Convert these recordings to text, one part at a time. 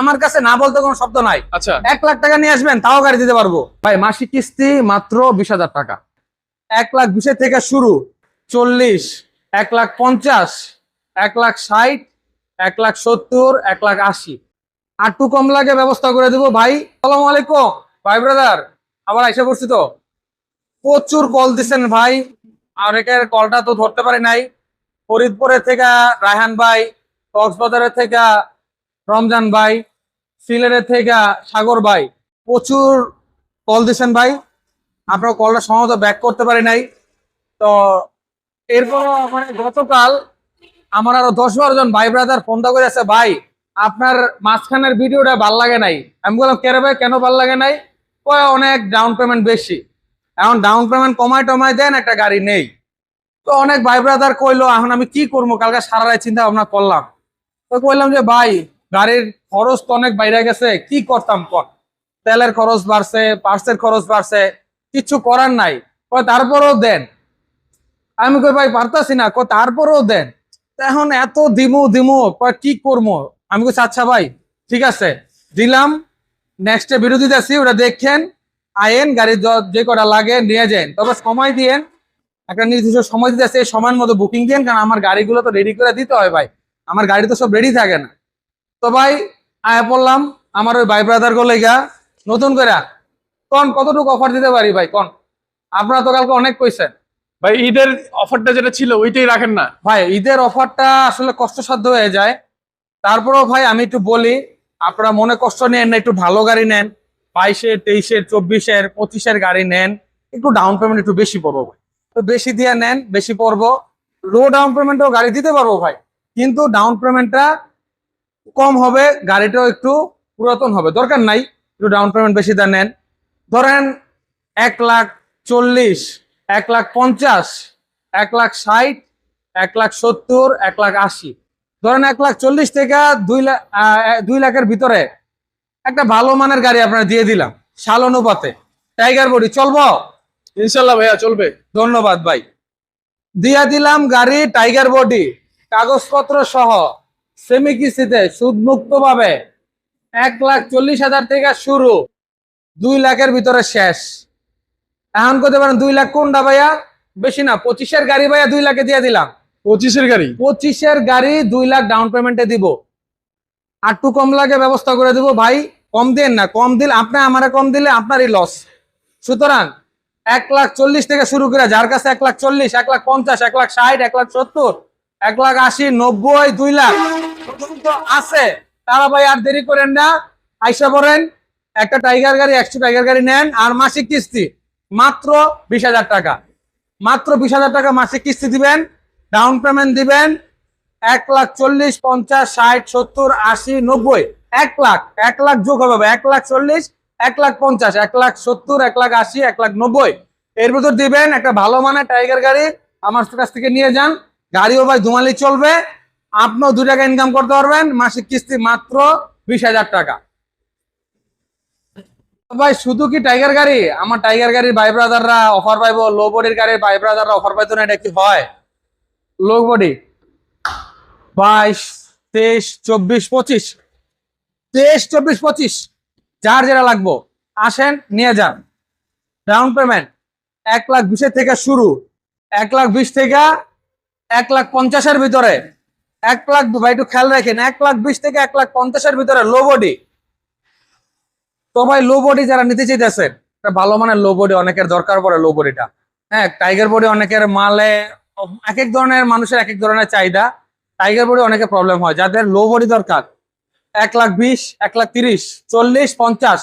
আমার কাছে না বলতে কোনো শব্দ নাই। আচ্ছা 1 লাখ টাকা নিয়ে আসবেন, তাও গাড়ি দিতে পারবো ভাই। মাসিক কিস্তি মাত্র 20,000 টাকা। 1,20,000 থেকে শুরু, 40, 1,50,000, 1,60,000, 1,70,000, 1,80,000। আটটু কম লাগে ব্যবস্থা করে দেবো ভাই। আসসালামু আলাইকুম ভাই ব্রাদার, আবার আইসা করছি তো। প্রচুর কল দিচ্ছেন ভাই, আর একের কলটা তো ধরতে পারি নাই। ফরিদপুরের থেকে রায়হান ভাই, কক্সবাজারের থেকে রমজান ভাই, সিলেটের থেকে সাগর ভাই, প্রচুর কল দিচ্ছেন ভাই। আপনার কলটা সম্ভবত ব্যাক করতে পারি নাই। তো এরপর মানে গতকাল আমার আরো 10-12 জন ভাই ব্রাদার ফোন করে আছে, ভাই আপনার মাঝখানের ভিডিওটা ভাল লাগে নাই। আমি বললাম কেন ভাই, কেন ভাল লাগে নাই? অনেক ডাউন পেমেন্ট বেশি, এখন ডাউন পেমেন্ট কমায় দেন, একটা গাড়ি নেই। তো অনেক ভাই ব্রাদার কইলো, এখন আমি কি করবো? কালকে সারা রাত চিন্তা ভাবনা করলাম, তো কইলাম যে ভাই গাড়ির খরচ তো অনেক বাইরে গেছে, কি করতাম কর? তেলের খরচ বাড়ছে, পার্সের খরচ বাড়ছে, কিছু করার নাই। তারপরেও দেন। আমি কই ভাই পারতাছি না। তারপরেও দেন। এখন এত দিমু কি করবো? আমি কইছি আচ্ছা ভাই ঠিক আছে, দিলাম। নেক্সট বিরোধী আছি, ওটা দেখেন, আয়েন গাড়ি যে কটা লাগে নিয়ে যান, তবে সময় দিয়েন, একটা নির্দিষ্ট সময় দিতে আছে, এই সময়ের মধ্যে বুকিং দিয়েন, কারণ আমার গাড়িগুলো তো রেডি করে দিতে হয় ভাই। আমার গাড়ি তো সব রেডি থাকে না। তো ভাই আয়া পড়লাম আমার ওই ভাই ব্রাদার গুলো নতুন করে কতটুকু অফার দিতে পারি ভাই? আপনারা তো কালকে অনেক কইছেন ভাই, ঈদের অফারটা যেটা ছিল ওইটাই রাখেন না ভাই। ঈদের অফারটা আসলে কষ্টসাধ্য হয়ে যায়। তারপরেও ভাই আমি একটু বলি, আপনারা মনে কষ্ট নেন না, একটু ভালো গাড়ি নেন। 22-এর, 23-এর, 24-এর, 25-এর গাড়ি নেন, একটু ডাউন পেমেন্ট একটু বেশি পড়বো ভাই। তো বেশি দিয়ে নেন, বেশি পড়বো। লো ডাউন পেমেন্টও গাড়ি দিতে পারবো ভাই, কিন্তু ডাউন পেমেন্টটা কম হবে, গাড়িটাও একটু পুরাতন হবে। দরকার নাই একটু ডাউন পেমেন্ট বেশি দিয়ে নেন। ধরেন 1,40,000, 1,50,000, 1,60,000, 1,70,000, 1,80,000। ধরেন 1,40,000 থেকে 2 লাখের ভিতরে একটা ভালো মানের গাড়ি আপনারা দিয়ে দিলাম, সাল অনুপাতে। টাইগার বডি চলবো? ইনশাল্লাহ ভাইয়া চলবে। ধন্যবাদ ভাই। দিয়া দিলাম গাড়ি টাইগার বডি, কাগজপত্র সহ, সেমি কিস্তিতে, সুদ মুক্ত ভাবে। 1,40,000 থেকে শুরু, 2 লাখের ভিতরে শেষ। এখন করতে পারেন 2 লাখ কোনটা ভাইয়া? বেশি না, 25-এর গাড়ি ভাইয়া 2 লাখে দিয়ে দিলাম। 25-এর গাড়ি? 25-এর গাড়ি 2 লাখ ডাউন পেমেন্টে দিব। আটটু কম লাগে ব্যবস্থা করে দিব ভাই। কম দেন না, কম দিলে আপনি, আমারে কম দিলে আপনারই লস। সুতরাং 1,40,000 থেকে শুরু করে, যার কাছে 1,40,000, 1,50,000, 1,60,000, 1,70,000, 1,80,000, 90,000, 2 লাখ পর্যন্ত আছে, তারা ভাই আর দেরি করেন না, আইসা পড়েন। একটা টাইগার গাড়ি, 100 টাইগার গাড়ি নেন, আর মাসিক কিস্তি মাত্র 20,000 টাকা। মাত্র 20,000 টাকা মাসিক কিস্তি দিবেন, ডাউন পেমেন্ট দিবেন 1,40,000, 50, 60, 70, 80, 90, 1 লাখ। 1 লাখ যোগ হবে 1,40,000, 1,50,000, 1,70,000, 1,80,000, 1,90,000 এর ভিতর দিবেন। একটা ভালো মানের টাইগার গাড়ি আমার কাছ থেকে নিয়ে যান। গাড়িও ভাই ধুমালি চলবে, আপনিও 2 টাকা ইনকাম করতে পারবেন। মাসিক কিস্তি মাত্র 20,000 টাকা। ভাই শুধু কি টাইগার গাড়ি? আমার টাইগার গাড়ির ভাই ব্রাদাররা অফার পাইবো, লো বডির গাড়ির ভাই ব্রাদাররা অফার পাইতো না, এটা কি হয়? লো বডি 22, 23, 24, 25, 23, 24, 25, যার যেটা লাগবো আসেন নিয়ে যান। ডাউন পেমেন্ট 1,20,000 থেকে শুরু, 1,20,000 থেকে 1,50,000-এর ভিতরে। 1 লাখ ভাই একটু খেয়াল রাখেন, 1,20,000 থেকে 1,50,000-এর ভিতরে লো বডি। তো ভাই লো বডি যারা নিতে চাইতেছেন, একটা ভালো মানের লো বডি অনেকের দরকার পড়ে। লো বডিটা, হ্যাঁ, টাইগার বডি অনেকের মালে, এক এক ধরনের মানুষের এক এক ধরনের চাহিদা। টাইগার বডি অনেকের প্রবলেম হয়, যাদের লো বডি দরকার 1,20,000, 1,30,000, 40, 50,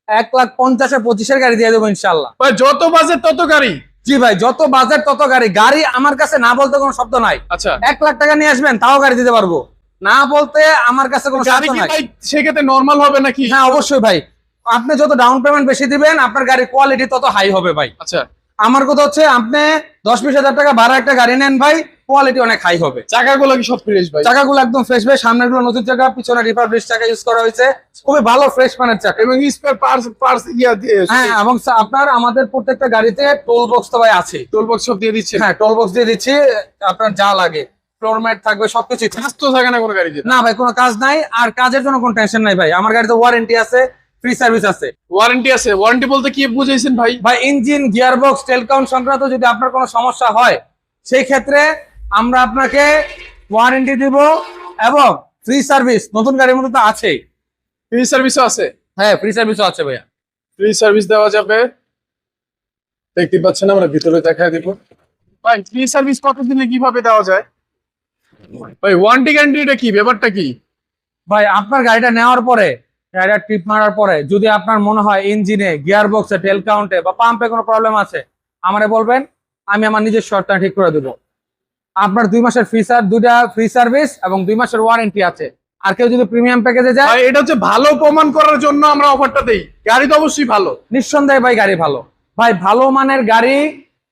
1,50,000, 25-এর গাড়ি দিয়ে দেবো ইনশাল্লাহ। ভাই যত বাজেট তত গাড়ি? জি ভাই, যত বাজেট তত গাড়ি। গাড়ি আমার কাছে না বলতে কোনো শব্দ নাই। আচ্ছা 1 লাখ টাকা নিয়ে আসবেন, তাও গাড়ি দিতে পারবো। না বলতে আমার কাছে কোনো গাড়ি শব্দ কি নাই। ভাই সেক্ষেত্রে নরমাল হবে নাকি? হ্যাঁ অবশ্যই ভাই, আপনি যত ডাউন পেমেন্ট বেশি দিবেন, আপনার গাড়ির কোয়ালিটি তত হাই হবে ভাই। আচ্ছা আমার কথা হচ্ছে, আপনি 10-20 হাজার টাকা ভাড়া একটা গাড়ি নেন ভাই, কোয়ালিটি অনেক হাই হবে। চাকাগুলো কি সব ফ্রেশ ভাই? চাকাগুলো একদম ফ্রেশ ভাই, সামনের গুলো নতুন চাকা, পিছনে রিফারবিশ চাকা ইউজ করা হয়েছে, খুবই ভালো ফ্রেশ মানের চাকা। এবং স্পেয়ার পার্টস হ্যাঁ, এবং আপনার আমাদের প্রত্যেকটা গাড়িতে টোল বক্স তো ভাই আছে। টোল বক্স সব দিয়ে দিচ্ছে? হ্যাঁ, টোল বক্স দিয়ে দিচ্ছি, আপনার যা লাগে ফ্লোর ম্যাট থাকবে, সবকিছু কাজ তো থাকে না কোনো গাড়িতে। না ভাই, কোনো কাজ নাই, আর কাজের জন্য কোনো টেনশন নাই ভাই। আমার গাড়িতে ওয়ারেন্টি আছে, ফ্রি সার্ভিস আছে। ওয়ারেন্টি আছে? ওয়ারেন্টি বলতে কি বুঝাইছেন ভাই? ভাই ইঞ্জিন, গিয়ারবক্স, টেল কাউন্ট সংক্রান্ত যদি আপনার কোনো সমস্যা হয়, সেই ক্ষেত্রে আমরা আপনাকে ওয়ারেন্টি দিব এবং ফ্রি সার্ভিস নতুন গাড়ির মধ্যে তো আছেই। ফ্রি সার্ভিসও আছে? হ্যাঁ, ফ্রি সার্ভিসও আছে ভাইয়া। ফ্রি সার্ভিস দেওয়া যাবে, দেখতে পাচ্ছেন আমরা ভিতরে দেখায় দিব। ভাই ফ্রি সার্ভিস কত দিনে কিভাবে দেওয়া যায়? ভাই ওয়ারেন্টি গ্যারান্টিটা কি, ব্যাপারটা কি? ভাই আপনার গাড়িটা নেওয়ার পরে, গাড়িটা ট্রিপ মারার পরে যদি আপনার মনে হয় ইঞ্জিনে, গিয়ারবক্সে, টেল কাউন্টে বা পাম্পে কোনো প্রবলেম আছে, আমারে বলবেন, আমি আমার নিজের শর্টটা ঠিক করে দেবো। আপনার 2 মাসের দুইটা ফ্রি সার্ভিস এবং 2 মাসের ওয়ারেন্টি আছে। আর কেউ যদি প্রিমিয়াম প্যাকেজে যায়, ভাই এটা হচ্ছে ভালো প্রমাণ করার জন্য আমরা অফারটা দেই। গাড়ি তো অবশ্যই ভালো। নিঃসন্দেহে ভাই গাড়ি ভালো। ভাই ভালো মানের গাড়ি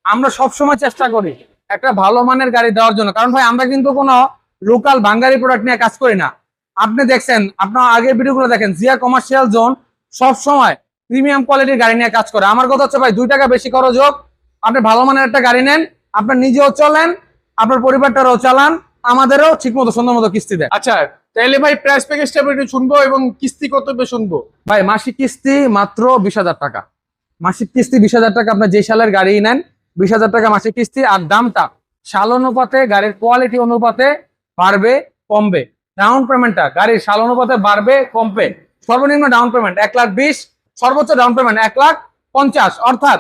আমরা সবসময় চেষ্টা করি একটা ভালো মানের গাড়ি দেওয়ার জন্য, কারণ ভাই আমরা কিন্তু কোনো লোকাল বাঙালি প্রোডাক্ট নিয়ে কাজ করি না। আপনি দেখছেন, আপনার আগের ভিডিওগুলো দেখেন, জিয়া কমার্শিয়াল জোন সব সময় প্রিমিয়াম কোয়ালিটির গাড়ি নিয়ে কাজ করে। আমার কথা হচ্ছে ভাই 2 টাকা বেশি খরচ হোক, আপনি ভালো মানের একটা গাড়ি নেন, আপনার নিজেও চলেন, আপনার পরিবারটারও চালান, আমাদেরও ঠিক মতো সুন্দর মতো কিস্তি দেয়। আচ্ছা তাহলে ভাই প্রাইস প্যাকেজটা একটু শুনবো এবং কিস্তি কত শুনবো। ভাই মাসিক কিস্তি মাত্র 20,000 টাকা। মাসিক কিস্তি 20,000 টাকা, আপনার যে সালের গাড়ি নেন 20,000 টাকা মাসিক কিস্তি। আর দামটা সাল অনুপাতে, গাড়ির কোয়ালিটি অনুপাতে বাড়বে কমবে। ডাউন পেমেন্টটা গাড়ির সাল অনুপাতে বাড়বে কমবে। সর্বনিম্ন ডাউন পেমেন্ট 1,20,000, সর্বোচ্চ ডাউন পেমেন্ট 1,50,000, অর্থাৎ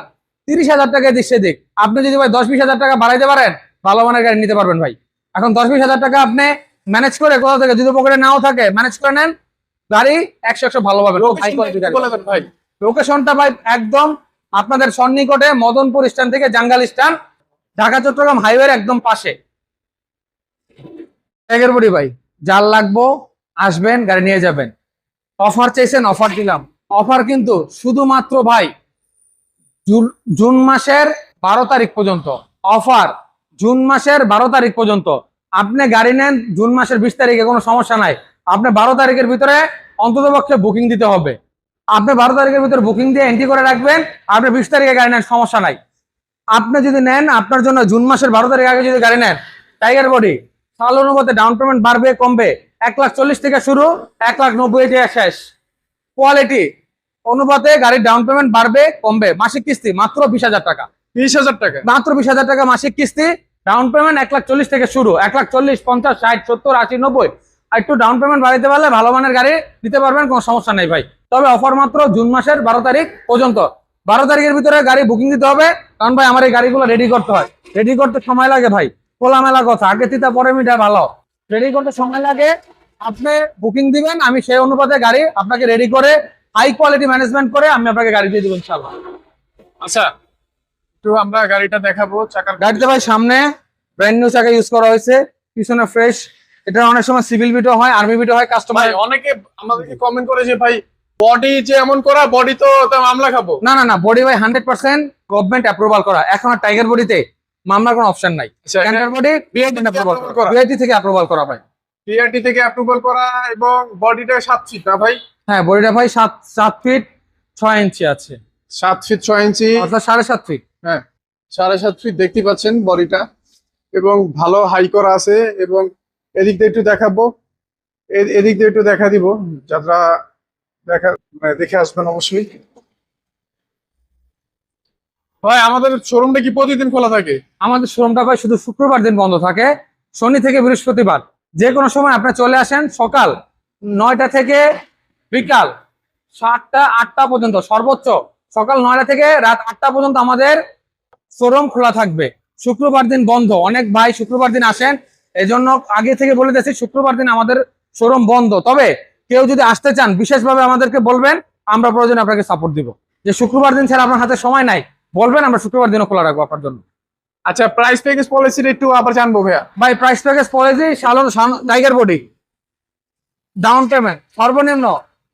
30,000 টাকা এদিক সেদিক। আপনি যদি ভাই 10-20,000 টাকা বাড়াইতে পারেন, ভালো মানের গাড়ি নিতে পারবেন ভাই। এখন 10-20,000 টাকা আপনি ম্যানেজ করে, কোথা থেকে যদি পকেটে নাও থাকে, ম্যানেজ করে নেন, গাড়ি 100 ভালো পাবেন। ভাই লোকেশনটা ভাই একদম আপনাদের সন্নিকটে, মদনপুর স্ট্যান্ড থেকে জাঙ্গাল স্ট্যান্ড, ঢাকা চট্টগ্রাম হাইওয়ের একদম পাশে। এগেরবড়ি ভাই, যার লাগবো আসবেন, গাড়ি নিয়ে যাবেন। অফার চাইছেন, অফার দিলাম। অফার কিন্তু শুধুমাত্র ভাই জুন মাসের 12 তারিখ পর্যন্ত। অফার জুন মাসের 12 তারিখ পর্যন্ত। আপনি গাড়ি নেন জুন মাসের 20 তারিখে, কোনো সমস্যা নাই। আপনি 12 তারিখের ভিতরে অন্ততপক্ষে বুকিং দিতে হবে। আপনি 12 তারিখের ভিতরে বুকিং দিয়ে এন্ট্রি করে রাখবেন, আপনি 20 তারিখে গাড়ি নেন, সমস্যা নাই। আপনি যদি নেন, আপনার জন্য জুন মাসের 12 তারিখ আগে যদি গাড়ি নেন, টাইগার বডি সাল অনুপাতে ডাউন পেমেন্ট বাড়বে কমবে। 1,40,000 থেকে শুরু, 1,90,000 টাকা শেষ। কোয়ালিটি অনুপাতে গাড়ির ডাউন পেমেন্ট বাড়বে কমবে। মাসিক কিস্তি মাত্র 20,000 টাকা। 20,000 টাকা মাত্র 20,000 টাকা মাসিক কিস্তি। ডাউন পেমেন্ট 1,40,000 থেকে শুরু, 1,40,000, 50, 60, 70, 80, 90। আর একটু ডাউন পেমেন্ট বাড়াইতে পারলে ভালো মানের গাড়ি দিতে পারবেন, কোনো সমস্যা নেই ভাই। তবে অফার মাত্র জুন মাসের 12 তারিখ পর্যন্ত। 12 তারিখের ভিতরে গাড়ি বুকিং দিতে হবে, কারণ ভাই আমার এই গাড়িগুলো রেডি করতে হয়। রেডি করতে সময় লাগে ভাই, খোলামেলা কথা, আগে তিতা পরে মিঠা ভালো। রেডি করতে সময় লাগে, আপনি বুকিং দিবেন, আমি সেই অনুপাতে গাড়ি আপনাকে রেডি করে হাই কোয়ালিটি ম্যানেজমেন্ট করে আমি আপনাকে গাড়ি দিয়ে দেবো ইনশাআল্লাহ। আচ্ছা তো আমরা গাড়িটা দেখাবো। চাকার গাড়িতে ভাই সামনে ব্র্যান্ড নিউ চাকা ইউজ করা হয়েছে, পিছনে ফ্রেশ। এটা অনেক সময় সিভিল বিটও হয়, আর্মি বিটও হয়। কাস্টমার অনেকে আমাদেরকে কমেন্ট করে যে ভাই বডি যে এমন করা, বডি তো মামলা খাবো। না না না, বডি ভাই 100% গভর্নমেন্ট অ্যাপ্রুভাল করা। এখন আর টাইগার বডিতে মামলার কোনো অপশন নাই। টাইগার বডি বিআইটি থেকে অ্যাপ্রুভাল করা ভাই। বিআরটি থেকে অ্যাপ্রুভাল করা, এবং বডিটা 7 ফিট না ভাই? হ্যাঁ, বডিটা ভাই 7 ফিট 6 ইঞ্চি আছে। 7 ফিট 6 ইঞ্চি, অর্থাৎ 7.5 ফিট। হ্যাঁ 7.5 ফিট দেখতে পাচ্ছেন বডিটা, এবং ভালো হাই করা আছে। এবং এদিক দিয়ে একটু দেখাবো, এদিক দিয়ে একটু দেখা দিব, যারা দেখে আসবেন অবশ্যই। ভাই আমাদের শোরুমটা কি প্রতিদিন খোলা থাকে? আমাদের শোরুমটা ভাই শুধু শুক্রবার দিন বন্ধ থাকে, শনি থেকে বৃহস্পতিবার। যে কোনো সময় আপনি চলে আসেন, সকাল 9টা থেকে বিকাল 7টা 8টা পর্যন্ত, সর্বোচ্চ সকাল 9টা থেকে রাত 8টা পর্যন্ত আমাদের শোরুম খোলা থাকবে। শুক্রবার দিন বন্ধ। অনেক ভাই শুক্রবার দিন আসেন, এজন্য আগে থেকে বলে দিয়েছি শুক্রবার দিন আমাদের শোরুম বন্ধ। তবে কেউ যদি আসতে চান, বিশেষভাবে আমাদেরকে বলবেন, আমরা প্রয়োজনে আপনাকে সাপোর্ট দিব। যে শুক্রবার দিন ছাড়া আপনার হাতে সময় নাই, বলবেন, আমরা শুক্রবার দিনও খোলা রাখবো আপনার জন্য। আচ্ছা প্রাইস প্যাকেজ পলিসিটা একটু আবার জানবো ভাইয়া। ভাই price package policy tiger body down payment সর্বনিম্ন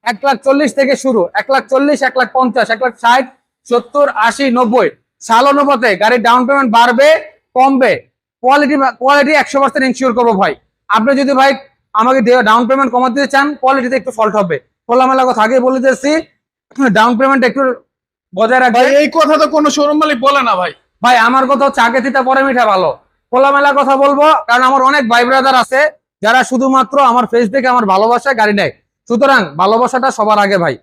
1,40,000 থেকে শুরু, 1,40,000, 1,50,000, 1,60,000, 70, 80, 90 সাল অনুপাতে গাড়ির ডাউন পেমেন্ট বাড়বে কমবে। কোয়ালিটি 100% ইনশিওর করবো ভাই। আপনি যদি ভাই আমাকে ডাউন পেমেন্ট কমাতে দিতে চান, কোয়ালিটিতে একটু ফল্ট হবে। খোলামেলা কথা আগে বলে দিয়েছি, ডাউন পেমেন্ট একটু বজায় রাখবে। এই কথা তো কোনো শোরুম মালিক বলে না ভাই। ভাই আমার কথা হচ্ছে আগে তিতা পরে মিঠা ভালো। খোলামেলা কথা বলবো, কারণ আমার অনেক ভাই ব্রাদার আছে যারা শুধুমাত্র আমার ফেস দেখে আমার ভালোবাসায় গাড়ি নেয়। সুতরাং ভালোবাসাটা সবার আগে ভাই।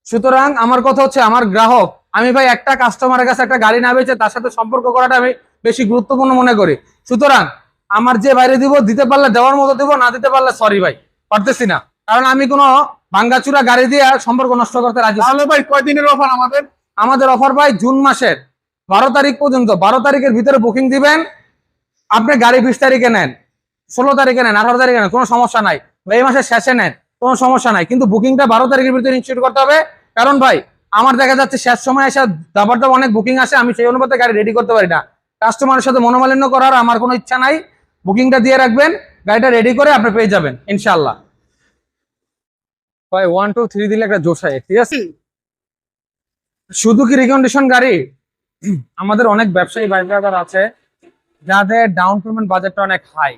সুতরাং আমার কথা হচ্ছে, আমার গ্রাহক, আমি ভাই একটা কাস্টমারের কাছে একটা গাড়ি না বেচে তার সাথে সম্পর্ক করাটা আমি বেশি গুরুত্বপূর্ণ মনে করি। সুতরাং আমার যে বাইরে দিব, দিতে পারলে দেওয়ার মতো দিব, না দিতে পারলে সরি ভাই, পারতেছি না। কারণ আমি কোনো ভাঙ্গাচুরা গাড়ি দিয়ে সম্পর্ক নষ্ট করতে রাজি না। তাহলে ভাই কয়দিনের অফার আমাদের? আমাদের অফার ভাই জুন মাসের 12 তারিখ পর্যন্ত। 12 তারিখের ভিতরে বুকিং দিবেন। আপনি গাড়ি 20 তারিখে নেন, 16 তারিখে নেন, 18 তারিখে নেন, কোনো সমস্যা নাই। এই মাসের শেষে নেন, কোনো সমস্যা নাই, কিন্তু বুকিংটা 12 তারিখের ভিতরে ইনস্টিটিউট করতে হবে। কারণ ভাই আমার দেখা যাচ্ছে শেষ সময় এসে দাবার অনেক বুকিং আসে, আমি সেই অনুপাতে গাড়ি রেডি করতে পারি না। কাস্টমারের সাথে মনোমালিন্য করার আমার কোনো ইচ্ছা নাই। বুকিংটা দিয়ে রাখবেন, গাড়িটা রেডি করে আপনি পেয়ে যাবেন ইনশাল্লাহ। ভাই 1 2 3 দিলে একটা জোশ হয়, ঠিক আছে? শুধু কি রিকন্ডিশন গাড়ি, আমাদের অনেক ব্যবসায়ী ভাই ব্রাদার আছে যাদের ডাউন পেমেন্ট বাজেটটা অনেক হাই,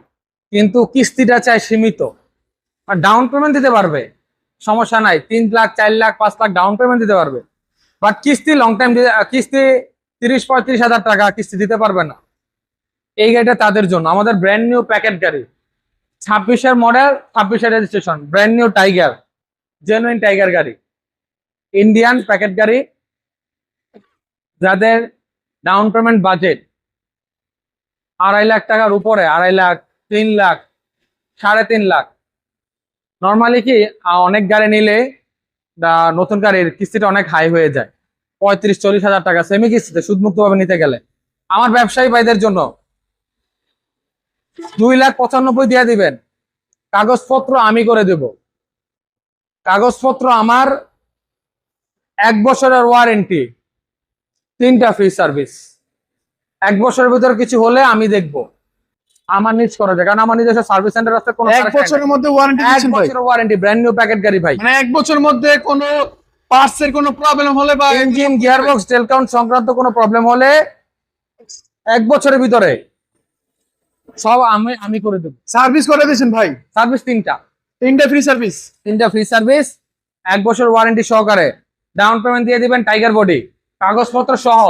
কিন্তু কিস্তিটা চাই সীমিত। আর ডাউন পেমেন্ট দিতে পারবে, সমস্যা নাই, 3 লাখ 4 লাখ 5 লাখ ডাউন পেমেন্ট দিতে পারবে, বাট কিস্তি লং টাইম কিস্তি 30-35 হাজার টাকা কিস্তি দিতে পারবে না। এই গাড়িটা তাদের জন্য। আমাদের ব্র্যান্ড নিউ প্যাকেট গাড়ি, 26-এর মডেল, 26-এর registration, brand new Tiger, genuine Tiger গাড়ি, ইন্ডিয়ান প্যাকেট গাড়ি। যাদের ডাউন পেমেন্ট বাজেট 2.5 লাখ টাকার উপরে, 2.5 লাখ, 3 লাখ, 3.5 লাখ, নর্মালি কি অনেক গাড়ি নিলে নতুন গাড়ির কিস্তিটা অনেক হাই হয়ে যায়, 35-40 হাজার টাকা সেমি কিস্তিতে সুদমুক্ত ভাবে নিতে গেলে। আমার ব্যবসায়ী ভাইদের জন্য 2,95,000 দিয়ে দিবেন, কাগজপত্র আমি করে দেব। কাগজপত্র আমার, 1 বছরের ওয়ারেন্টি, 3টা ফ্রি সার্ভিস। 1 বছরের ভিতরে কিছু হলে আমি দেখবো, আমার নিজ করা যায়, কারণ আমার নিজস্ব সার্ভিস সেন্টার আছে। কোনো 1 বছরের মধ্যে ওয়ারেন্টি দিচ্ছেন ভাই? 1 বছরের ওয়ারেন্টি, ব্র্যান্ড নিউ প্যাকেট গাড়ি ভাই। মানে 1 বছরের মধ্যে কোনো পার্টস এর কোনো প্রবলেম হলে বা ইঞ্জিন, গিয়ারবক্স, টেল কাউন্ট সংক্রান্ত কোনো প্রবলেম হলে 1 বছরের ভিতরে সব আমি করে দেবো। সার্ভিস করে দিয়েছেন ভাই? সার্ভিস 3টা, 3টা ফ্রি সার্ভিস। 3টা ফ্রি সার্ভিস, 1 বছর ওয়ারেন্টি সহকারে। ডাউন পেমেন্ট দিয়ে দিবেন টাইগার বডি, কাগজপত্র সহ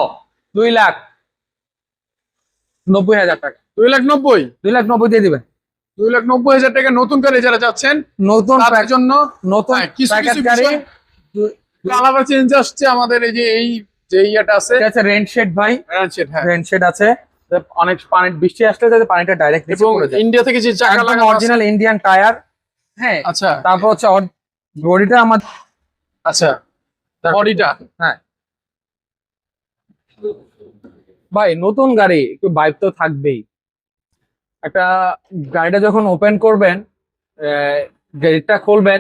2,90,000 টাকা। 2,90,000? 2,90,000 দিয়ে দিবেন। 2,90,000 টাকা নতুন গাড়ি যারা যাচ্ছেন নতুন তাদের জন্য নতুন হ্যাঁ, কিছু প্যাকেট কিছু গাড়ি। কালার চেঞ্জ আসছে আমাদের। এই যে যে ইয়াটা আছে, এটা আছে রেন শেড ভাই, হ্যাঁ, রেন শেড আছে। অনেক পানি, বৃষ্টি আসলে যাতে পানিটা ডাইরেক্ট নিচে এবং পড়ে যায়। ইন্ডিয়া থেকে যে চাকা একদম লাগানো আছে। Original Indian tyre. হ্যাঁ, আচ্ছা তারপর হচ্ছে বডিটা আমার, আচ্ছা, বডিটা হ্যাঁ ভাই নতুন গাড়ি একটু ভাইব তো থাকবেই। একটা গাড়িটা যখন ওপেন করবেন, গেটটা খুলবেন,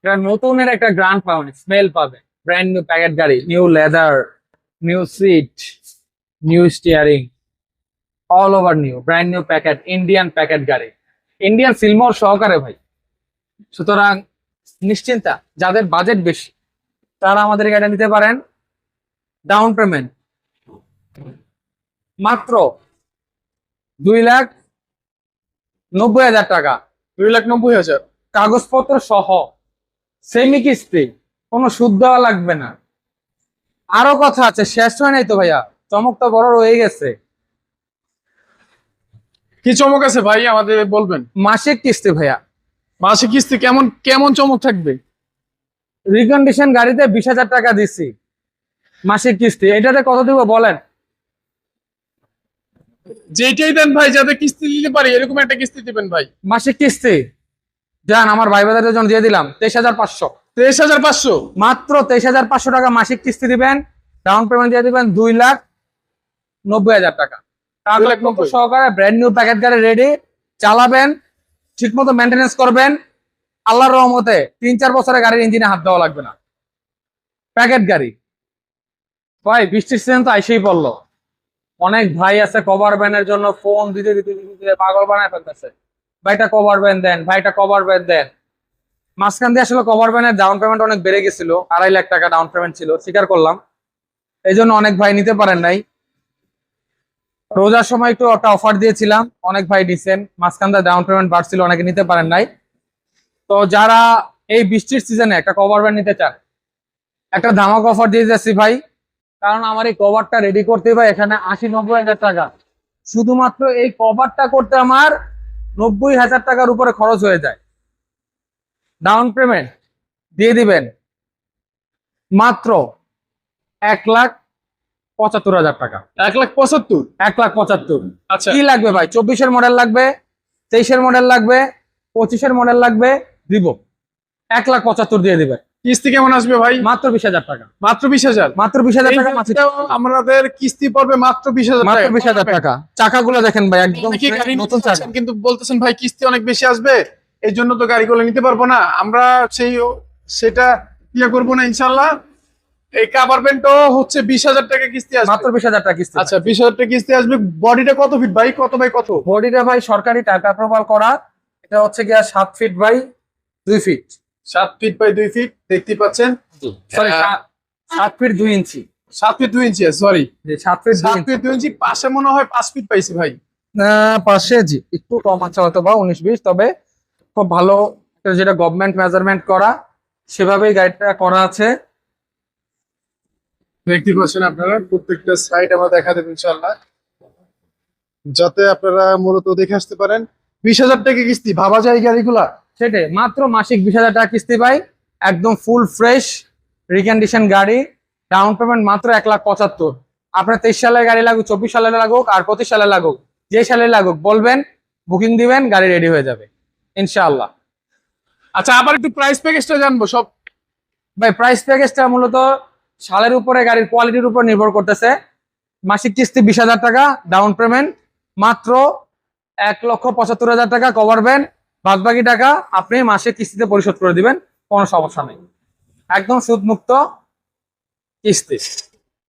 একটা নতুনের একটা গ্রান্ড পাবেন, স্মেল পাবেন। ব্র্যান্ড নিউ প্যাকেট গাড়ি, new leather, new seat, new steering, all over new, brand new packet, Indian packet গাড়ি, ইন্ডিয়ান সিলমোর সহকারে ভাই। সুতরাং নিশ্চিন্তা, যাদের বাজেট বেশি তারা আমাদের গাড়িটা নিতে পারেন। ডাউন পেমেন্ট মাত্র 2,90,000 টাকা, 2,90,000। কাগজপত্র সহ, সেমি কিস্তি, কোনো সুদ দেওয়া লাগবে না। আরো কথা আছে, শেষ হয় নাই তো ভাইয়া, চমক তো বড় রয়ে গেছে। কি চমক আছে ভাই আমাদের বলবেন? মাসিক কিস্তি ভাইয়া, মাসিক কিস্তি কেমন কেমন চমক থাকবে? রিকন্ডিশন গাড়িতে 20,000 টাকা দিচ্ছি মাসিক কিস্তি, এটাতে কত দিব বলেন? যেটাই দেন ভাই, যাতে কিস্তি দিতে পারি এরকম একটা কিস্তি দিবেন ভাই। মাসিক কিস্তি যান আমার ভাই বাজারের জন্য দিয়ে দিলাম 23,500, 23,500? মাত্র 23,500 টাকা মাসিক কিস্তি দিবেন। ডাউন পেমেন্ট দিয়ে দিবেন 2,90,000 টাকা, কাগজপত্র সহকারে, ব্র্যান্ড নিউ প্যাকেট গাড়ি রেডি। চালাবেন, ঠিক মতো মেনটেনেন্স করবেন, আল্লাহর রহমতে 3-4 বছরের গাড়ির ইঞ্জিনে হাত দেওয়া লাগবে না। প্যাকেট গাড়ি ভাই, বৃষ্টির সিজন তো আইসেই পড়লো। অনেক ভাই আছে কভার ভ্যানের জন্য ফোন দিতে দিতে দিতে পাগল বানায় ফেলতেছে, ভাইটা কভার ভ্যান দেন, ভাইটা কভার ভ্যান দেন। মাঝখান দিয়ে আসলে কভার ভ্যানের ডাউন পেমেন্ট অনেক বেড়ে গেছিল, 2.5 লাখ টাকা ডাউন পেমেন্ট ছিল, স্বীকার করলাম। এই জন্য অনেক ভাই নিতে পারেন নাই। রোজার সময় একটু একটা অফার দিয়েছিলাম, অনেক ভাই নিছেন, মাঝখান দিয়ে ডাউন পেমেন্ট বাড়ছিল, অনেকে নিতে পারেন নাই। তো যারা এই বৃষ্টির সিজনে একটা কভার ভ্যান নিতে চান, একটা ধামাক অফার দিয়ে যাচ্ছি ভাই। কারণ আমার এই কভারটা রেডি করতে ভাই এখানে 80-90 হাজার টাকা শুধুমাত্র এই কভারটা করতে আমার 90,000 টাকার উপরে খরচ হয়ে যায়। ডাউন পেমেন্ট দিয়ে দিবেন মাত্র 1,75,000 টাকা। 1,75,000। 1,75,000। আচ্ছা, কি লাগবে ভাই? 24-এর মডেল লাগবে, 23-এর মডেল লাগবে, 25-এর মডেল লাগবে, দিব 1,75,000 দিয়ে দিবেন। কিস্তি কেমন আসবে ভাই? মাত্র 20,000 টাকা। মাত্র 20,000। মাত্র 20,000 টাকা। আমাদের কিস্তি পড়বে মাত্র 20,000 মাত্র টাকা। 20,000 টাকা। চাকাগুলো দেখেন ভাই, একদম অনেকেই গাড়ি নতুন নতুন চাকা। চাচ্ছেন, কিন্তু বলতেছেন ভাই কিস্তি অনেক বেশি আসবে, এই জন্য তো গাড়িগুলো নিতে পারবো না। আমরা সেটা ইয়ে করবো না ইনশাল্লাহ। এই কাভার পেন্টও হচ্ছে 20,000 টাকা কিস্তি আসবে। মাত্র 20,000 টাকা কিস্তি। আচ্ছা, 20,000 টাকা কিস্তি আসবে। বডিটা কত ফিট ভাই? কত বাই কত? বডিটা ভাই সরকারি টাকা অ্যাপ্রুভাল করা। এটা হচ্ছে গিয়া 7 feet by 2 feet. 7 feet by 2 feet দেখতে পাচ্ছেন। Sorry, 7 feet 2 inch. 7 feet 2 inch, sorry, 7 feet 2 7 inch. Feet 2 inch. পাশে মনে হয় 5 ফিট পাইছি ভাই। পাশে জি একটু কম আছে হয়তো বা 19-20, তবে খুব ভালো যেটা গভর্নমেন্ট মেজারমেন্ট করা সেভাবেই গাড়িটা করা আছে। দেখতে পাচ্ছেন আপনারা, প্রত্যেকটা সাইড আমরা দেখা দেব ইনশাআল্লাহ, যাতে আপনারা মূলত দেখে আসতে পারেন। 20,000 টাকা কিস্তি, ভাবা যায় এই গাড়িগুলা? সেটাই, মাত্র মাসিক 20,000 টাকা কিস্তি পাই, একদম ফুল ফ্রেশ রিকন্ডিশন গাড়ি। ডাউন পেমেন্ট মাত্র 1,75,000। আপনার 23 সালের গাড়ি লাগুক, 24 সালের লাগুক, আর 25 সালের লাগুক, যে সালে লাগুক বলবেন, বুকিং দিবেন, গাড়ি রেডি হয়ে যাবে ইনশাআল্লাহ। আচ্ছা, আবার একটু প্রাইস প্যাকেজটা জানবো সব। ভাই প্রাইস প্যাকেজটা মূলত সালের উপরে, গাড়ির কোয়ালিটির উপর নির্ভর করতেছে। মাসিক কিস্তি 20,000 টাকা, ডাউন পেমেন্ট মাত্র 1,75,000 টাকা, কভার ভ্যান, বাদবাকি টাকা আপনি মাসে কিস্তিতে পরিশোধ করে দিবেন, কোনো সমস্যা নেই, একদম সুদমুক্ত কিস্তি।